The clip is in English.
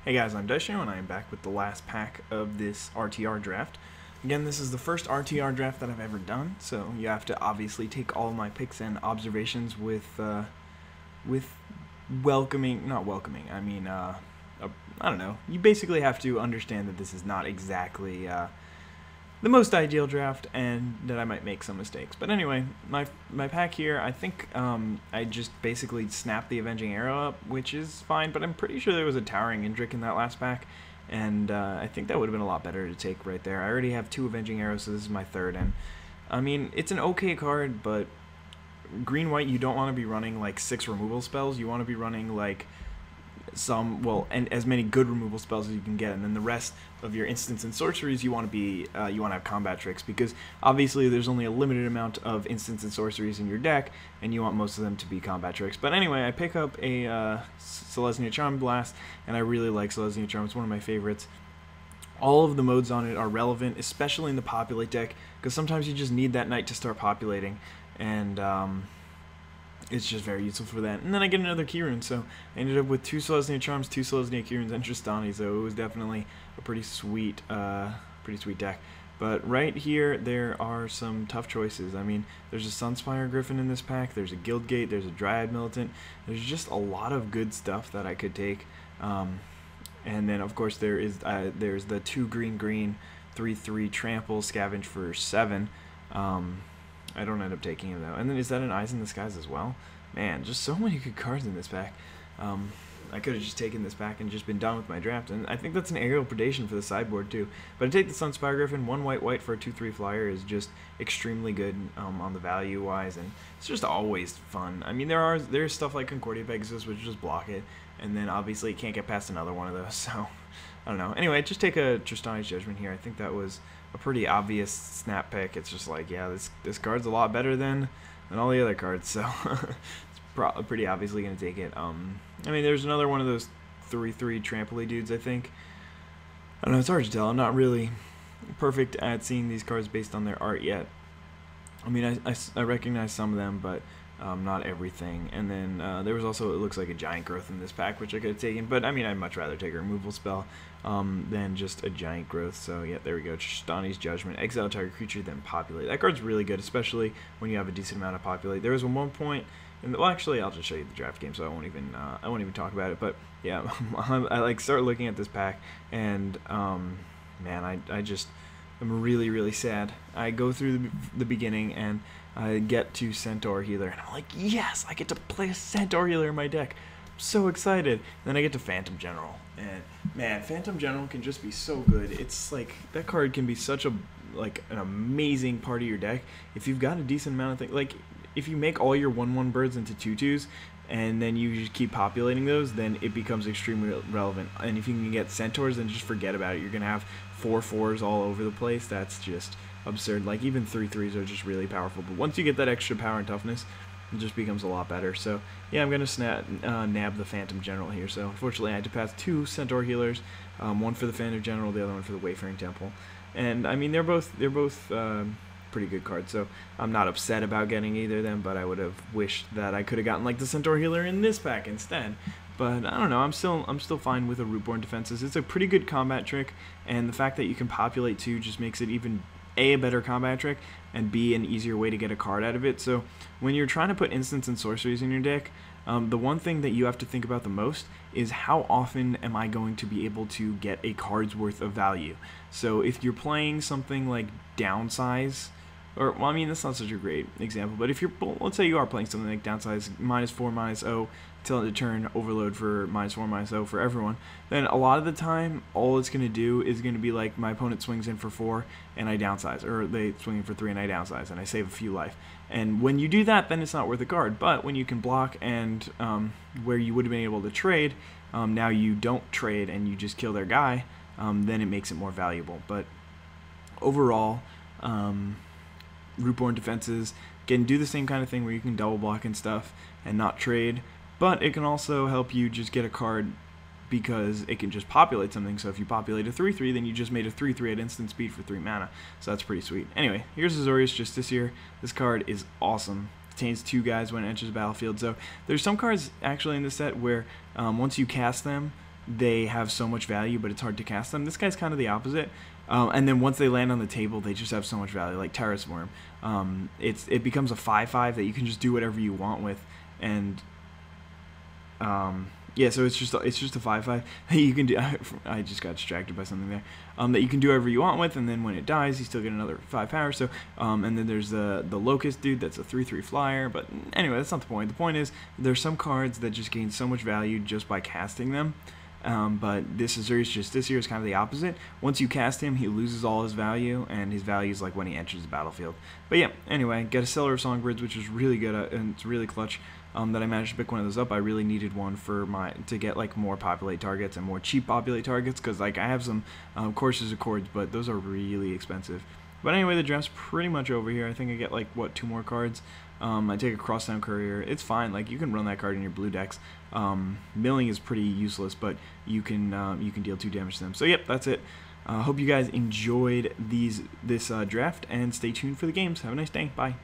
Hey guys, I'm Daisho, and I am back with the last pack of this RTR Draft. Again, this is the first RTR Draft that I've ever done, so you have to obviously take all of my picks and observations with welcoming, not welcoming, I mean, I don't know. You basically have to understand that this is not exactly the most ideal draft, and that I might make some mistakes. But anyway, my pack here, I think I just basically snapped the Avenging Arrow up, which is fine, but I'm pretty sure there was a Towering Indrik in that last pack, and I think that would have been a lot better to take right there. I already have 2 Avenging Arrows, so this is my third, and I mean, it's an okay card, but green-white, you don't want to be running like 6 removal spells. You want to be running like some, well, and as many good removal spells as you can get, and then the rest of your instants and sorceries you want to be you want to have combat tricks, because obviously there's only a limited amount of instants and sorceries in your deck, and you want most of them to be combat tricks. But anyway, I pick up a Selesnya Charm Blast, and I really like Selesnya Charm. It's one of my favorites. All of the modes on it are relevant, especially in the populate deck, because sometimes you just need that knight to start populating, and it's just very useful for that. And then I get another Keyrune, so I ended up with 2 Selesnya Charms, 2 Selesnya Keyrunes, and Tristani, so it was definitely a pretty sweet deck. But right here, there are some tough choices. I mean, there's a Sunspire Griffin in this pack, there's a Guildgate, there's a Dryad Militant, there's just a lot of good stuff that I could take. And then, of course, there's the 2 green, 3/3 Trample, Scavenge for 7. I don't end up taking him though. And then is that an Eyes in the Skies as well? Man, just so many good cards in this pack. I could have just taken this pack and just been done with my draft. And I think that's an Aerial Predation for the sideboard too. But I take the Sunspire Griffin. 1 white for a 2/3 flyer is just extremely good on the value wise, and it's just always fun. I mean, there's stuff like Concordia Pegasus, which just block it, and then obviously you can't get past another one of those. So I don't know. Anyway, just take a Tristani's Judgment here. I think that was a pretty obvious snap pick. It's just like, yeah, this card's a lot better than all the other cards, so it's pretty obviously going to take it. I mean, there's another one of those 3/3 Trampoly dudes, I think. I don't know, it's hard to tell. I'm not really perfect at seeing these cards based on their art yet. I mean, I recognize some of them, but not everything. And then there was also, it looks like a Giant Growth in this pack, which I could have taken, but I mean, I'd much rather take a removal spell than just a Giant Growth. So yeah, there we go. Tristani's Judgment, exile target creature, then populate. That card's really good, especially when you have a decent amount of populate. There was one point, well, actually, I'll just show you the draft game, so I won't even talk about it. But yeah, I like start looking at this pack, and man, I'm really sad. I go through the beginning, and I get to Centaur Healer, and I'm like, yes, I get to play a Centaur Healer in my deck. I'm so excited. Then I get to Phantom General, and man, Phantom General can just be so good. It's like, that card can be such an amazing part of your deck if you've got a decent amount of things. Like, if you make all your 1/1 birds into 2/2s, and then you just keep populating those, then it becomes extremely relevant. And if you can get Centaurs, then just forget about it. You're going to have 4/4s all over the place. That's just absurd. Like, even 3/3s are just really powerful. But once you get that extra power and toughness, it just becomes a lot better. So, yeah, I'm going to nab the Phantom General here. So, unfortunately, I had to pass 2 Centaur Healers, one for the Phantom General, the other one for the Wayfaring Temple. And, I mean, they're both pretty good cards, so I'm not upset about getting either of them, but I would have wished that I could have gotten like the Centaur Healer in this pack instead. But I don't know, I'm still fine with the Rootborn Defenses. It's a pretty good combat trick, and the fact that you can populate too just makes it even a better combat trick, and B, an easier way to get a card out of it. So when you're trying to put instants and sorceries in your deck, the one thing that you have to think about the most is how often am I going to be able to get a card's worth of value. So if you're playing something like Downsize, or, well, I mean, that's not such a great example, but if let's say you are playing something like Downsize, -4/-0, till the turn, Overload for -4/-0 for everyone, then a lot of the time, all it's going to do is going to be like, my opponent swings in for 4, and I downsize, or they swing in for 3 and I downsize, and I save a few life. And when you do that, then it's not worth a card. But when you can block, and where you would have been able to trade, now you don't trade, and you just kill their guy, then it makes it more valuable. But overall, Rootborn Defenses can do the same kind of thing where you can double block and stuff and not trade, but it can also help you just get a card because it can just populate something. So if you populate a 3/3, then you just made a 3/3 at instant speed for 3 mana. So that's pretty sweet. Anyway, here's Azorius Justice here. This card is awesome. Contains 2 guys when it enters the battlefield. So there's some cards actually in this set where once you cast them, they have so much value, but it's hard to cast them. This guy's kind of the opposite. And then once they land on the table, they just have so much value, like Terrace Worm. It becomes a 5/5 that you can just do whatever you want with, and yeah, so it's just a 5/5 that you can do. I just got distracted by something there. That you can do whatever you want with, and then when it dies, you still get another 5 power. So, and then there's the Locust dude. That's a 3/3 flyer. But anyway, that's not the point. The point is there's some cards that just gain so much value just by casting them. But this here is kind of the opposite. Once you cast him, he loses all his value, and his value is like when he enters the battlefield. But yeah, anyway, get a Cellar of Songbirds, which is really good, and it's really clutch. That I managed to pick one of those up. I really needed one for to get like more populate targets and more cheap populate targets, because like I have some Courses of Chords, but those are really expensive. But anyway, the draft's pretty much over here. I think I get like, what, 2 more cards. I take a Crosstown Courier. It's fine. Like, you can run that card in your blue decks. Milling is pretty useless, but you can deal 2 damage to them. So yep, that's it. Hope you guys enjoyed this draft, and stay tuned for the games. Have a nice day. Bye.